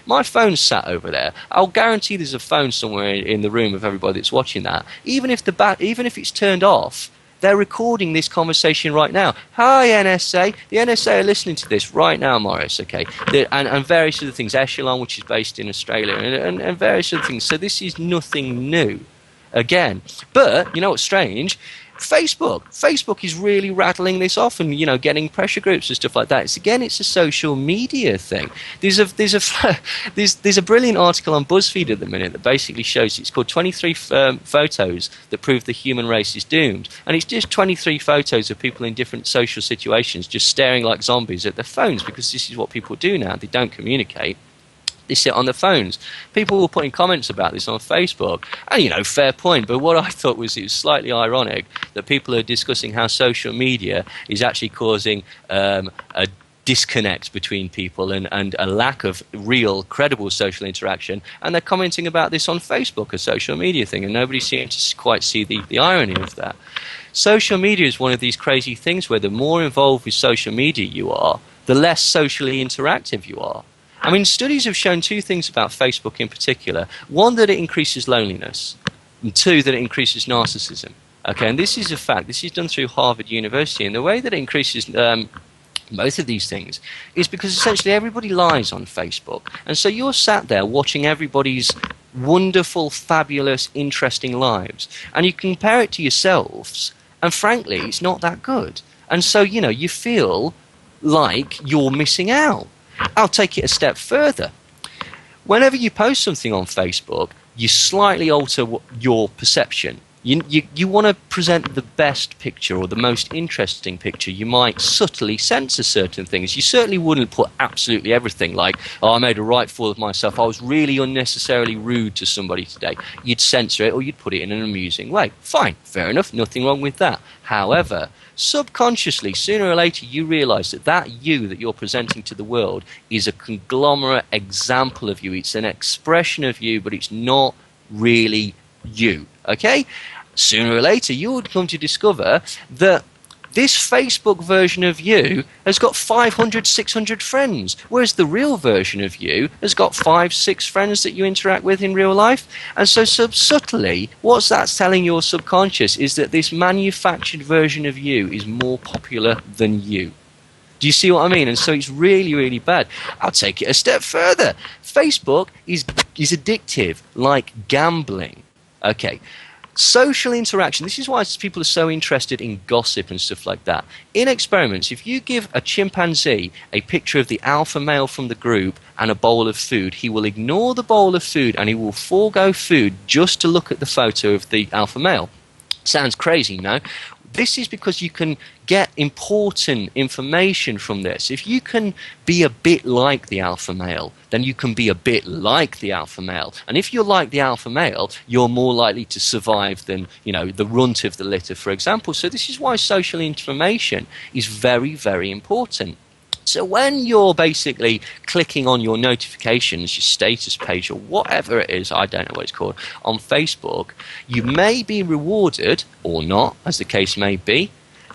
My phone's sat over there. I'll guarantee there's a phone somewhere in the room of everybody that's watching that. Even if it's turned off, they're recording this conversation right now. Hi, NSA. The NSA are listening to this right now, Morris, okay? And various other things. Echelon, which is based in Australia, and various other things. So this is nothing new, again. But, you know what's strange? Facebook is really rattling this off and, you know, getting pressure groups and stuff like that. It's a social media thing. There's a brilliant article on BuzzFeed at the minute that basically shows, it's called 23 photos that prove the human race is doomed. And it's just 23 photos of people in different social situations just staring like zombies at their phones, because this is what people do now. They don't communicate. They sit on their phones. People were putting comments about this on Facebook, and, you know, fair point. But what I thought was, it was slightly ironic that people are discussing how social media is actually causing a disconnect between people and a lack of real, credible social interaction, and they're commenting about this on Facebook, a social media thing, and nobody seems to quite see the irony of that. Social media is one of these crazy things where the more involved with social media you are, the less socially interactive you are. I mean, studies have shown two things about Facebook in particular. One, that it increases loneliness, and two, that it increases narcissism. Okay, and this is a fact. This is done through Harvard University, and the way that it increases both of these things is because essentially everybody lies on Facebook, and so you're sat there watching everybody's wonderful, fabulous, interesting lives, and you compare it to yourselves, and frankly, it's not that good. And so, you know, you feel like you're missing out. I'll take it a step further. Whenever you post something on Facebook, you slightly alter your perception. You want to present the best picture or the most interesting picture. You might subtly censor certain things. You certainly wouldn't put absolutely everything, like, oh, I made a right fool of myself, I was really unnecessarily rude to somebody today. You'd censor it, or you'd put it in an amusing way. Fine, fair enough, nothing wrong with that. However, subconsciously, sooner or later, you realize that you that you're presenting to the world is a conglomerate example of you. It's an expression of you, but it's not really you. Okay? Sooner or later, you would come to discover that this Facebook version of you has got 500, 600 friends, whereas the real version of you has got 5, 6 friends that you interact with in real life. And so subtly, what's that telling your subconscious is that this manufactured version of you is more popular than you. Do you see what I mean? And so it's really, really bad. I'll take it a step further. Facebook is addictive, like gambling. Okay. Social interaction. This is why people are so interested in gossip and stuff like that. In experiments, if you give a chimpanzee a picture of the alpha male from the group and a bowl of food, he will ignore the bowl of food and he will forego food just to look at the photo of the alpha male. Sounds crazy, no? This is because you can get important information from this. If you can be a bit like the alpha male, then you can be a bit like the alpha male. And if you're like the alpha male, you're more likely to survive than, you know, the runt of the litter, for example. So this is why social information is very, very important. So when you're basically clicking on your notifications, your status page, or whatever it is, I don't know what it's called, on Facebook, you may be rewarded, or not, as the case may be,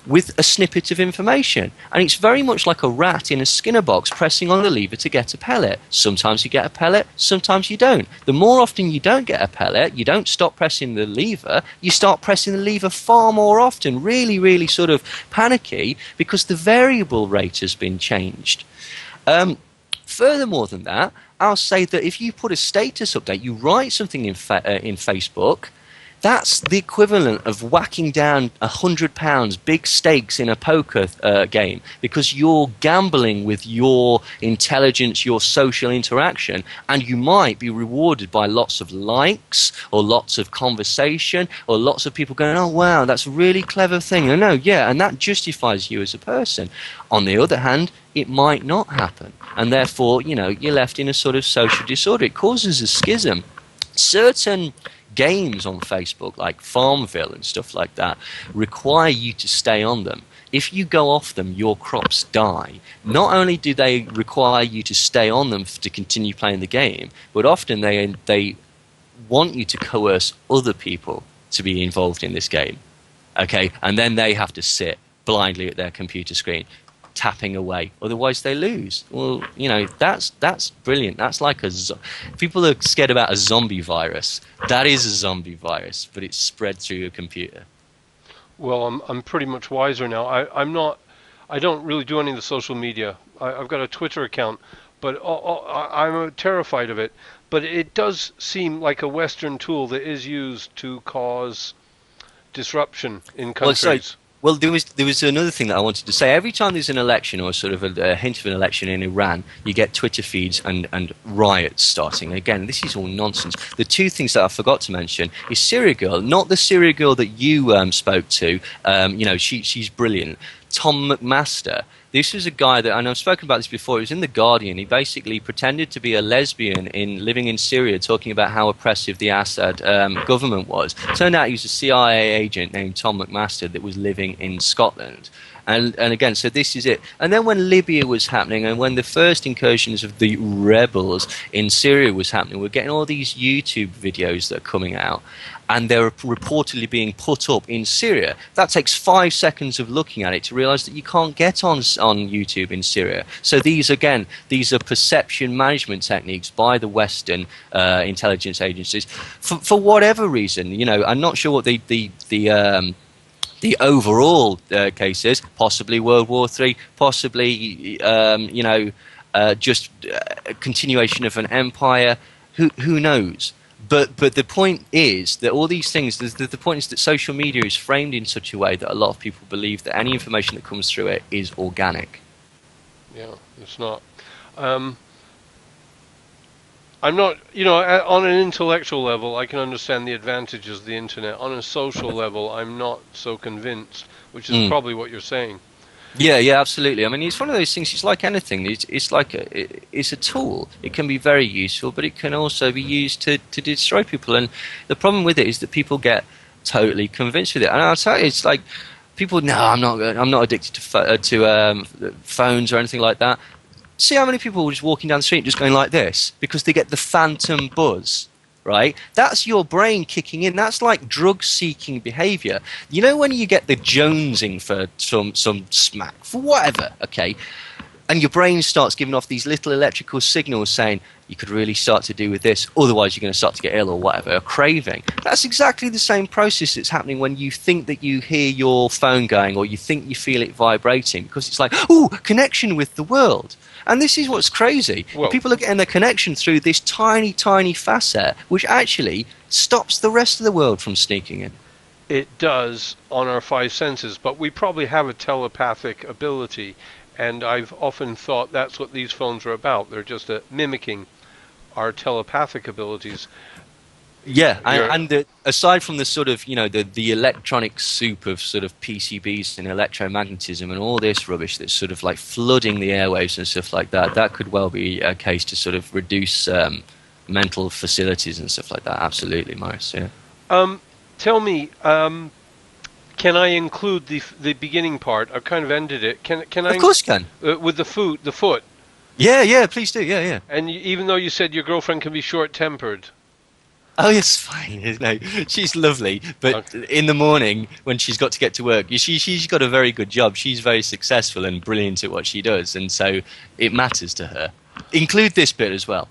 with a snippet of information. And it's very much like a rat in a Skinner box pressing on the lever to get a pellet. Sometimes you get a pellet, sometimes you don't. The more often you don't get a pellet, you don't stop pressing the lever, you start pressing the lever far more often, really, really sort of panicky, because the variable rate has been changed. Furthermore than that, I'll say that if you put a status update, you write something in Facebook, that's the equivalent of whacking down £100 big stakes in a poker game, because you're gambling with your intelligence, your social interaction, and you might be rewarded by lots of likes or lots of conversation or lots of people going, oh wow, that's a really clever thing. I know, yeah, and that justifies you as a person. On the other hand, it might not happen, and therefore, you know, you're left in a sort of social disorder. It causes a schism. Certain games on Facebook, like Farmville and stuff like that, require you to stay on them. If you go off them, your crops die. Not only do they require you to stay on them to continue playing the game, but often they want you to coerce other people to be involved in this game. Okay, and then they have to sit blindly at their computer screen. tapping away. Otherwise, they lose. Well, that's brilliant. That's like people are scared about a zombie virus. That is a zombie virus, but it's spread through a computer. Well, I'm pretty much wiser now. I don't really do any of the social media. I've got a Twitter account, but I'm terrified of it. But it does seem like a Western tool that is used to cause disruption in Well, so countries. Well, there was another thing that I wanted to say. Every time there's an election or sort of a hint of an election in Iran, you get Twitter feeds and riots starting. Again, this is all nonsense. The two things that I forgot to mention is Syria Girl, not the Syria Girl that you spoke to. She's brilliant. Tom McMaster. This was a guy that, and I've spoken about this before, he was in The Guardian. He basically pretended to be a lesbian living in Syria, talking about how oppressive the Assad government was. Turned out he was a CIA agent named Tom McMaster that was living in Scotland. And again, so this is it. And then when Libya was happening and when the first incursions of the rebels in Syria was happening, we're getting all these YouTube videos that are coming out. And they're reportedly being put up in Syria. That takes 5 seconds of looking at it to realize that you can't get on YouTube in Syria. So these are perception management techniques by the Western intelligence agencies for whatever reason. I'm not sure what the overall case is. Possibly World War III. Possibly just a continuation of an empire. Who knows? But the point is that all these things, the point is that social media is framed in such a way that a lot of people believe that any information that comes through it is organic. Yeah, it's not. I'm not, on an intellectual level, I can understand the advantages of the internet. On a social level, I'm not so convinced, which is probably what you're saying. Yeah, absolutely. I mean, it's one of those things. It's like anything. It's like it's a tool. It can be very useful, but it can also be used to destroy people. And the problem with it is that people get totally convinced with it. And I'll tell you, it's like people. No, I'm not addicted to phones or anything like that. See how many people are just walking down the street just going like this because they get the phantom buzz. Right? That's your brain kicking in. That's like drug-seeking behavior. You know when you get the jonesing for some smack, for whatever, okay, and your brain starts giving off these little electrical signals saying, you could really start to do with this, otherwise you're going to start to get ill or whatever, a craving. That's exactly the same process that's happening when you think that you hear your phone going or you think you feel it vibrating because it's like, ooh, connection with the world. And this is what's crazy. Well, people are getting their connection through this tiny, tiny facet, which actually stops the rest of the world from sneaking in. it does on our five senses, but we probably have a telepathic ability, and I've often thought that's what these phones are about. They're just mimicking our telepathic abilities. Yeah, and aside from the sort of, the electronic soup of sort of PCBs and electromagnetism and all this rubbish that's sort of like flooding the airwaves and stuff like that, that could well be a case to sort of reduce mental facilities and stuff like that. Absolutely, Morris, yeah. Tell me, can I include the beginning part? I've kind of ended it. Can I? Of course you can. With the foot. Yeah, please do, yeah. And even though you said your girlfriend can be short-tempered. Oh, it's fine. No, she's lovely, but Okay. in the morning when she's got to get to work, she's got a very good job. She's very successful and brilliant at what she does, and so it matters to her. Include this bit as well.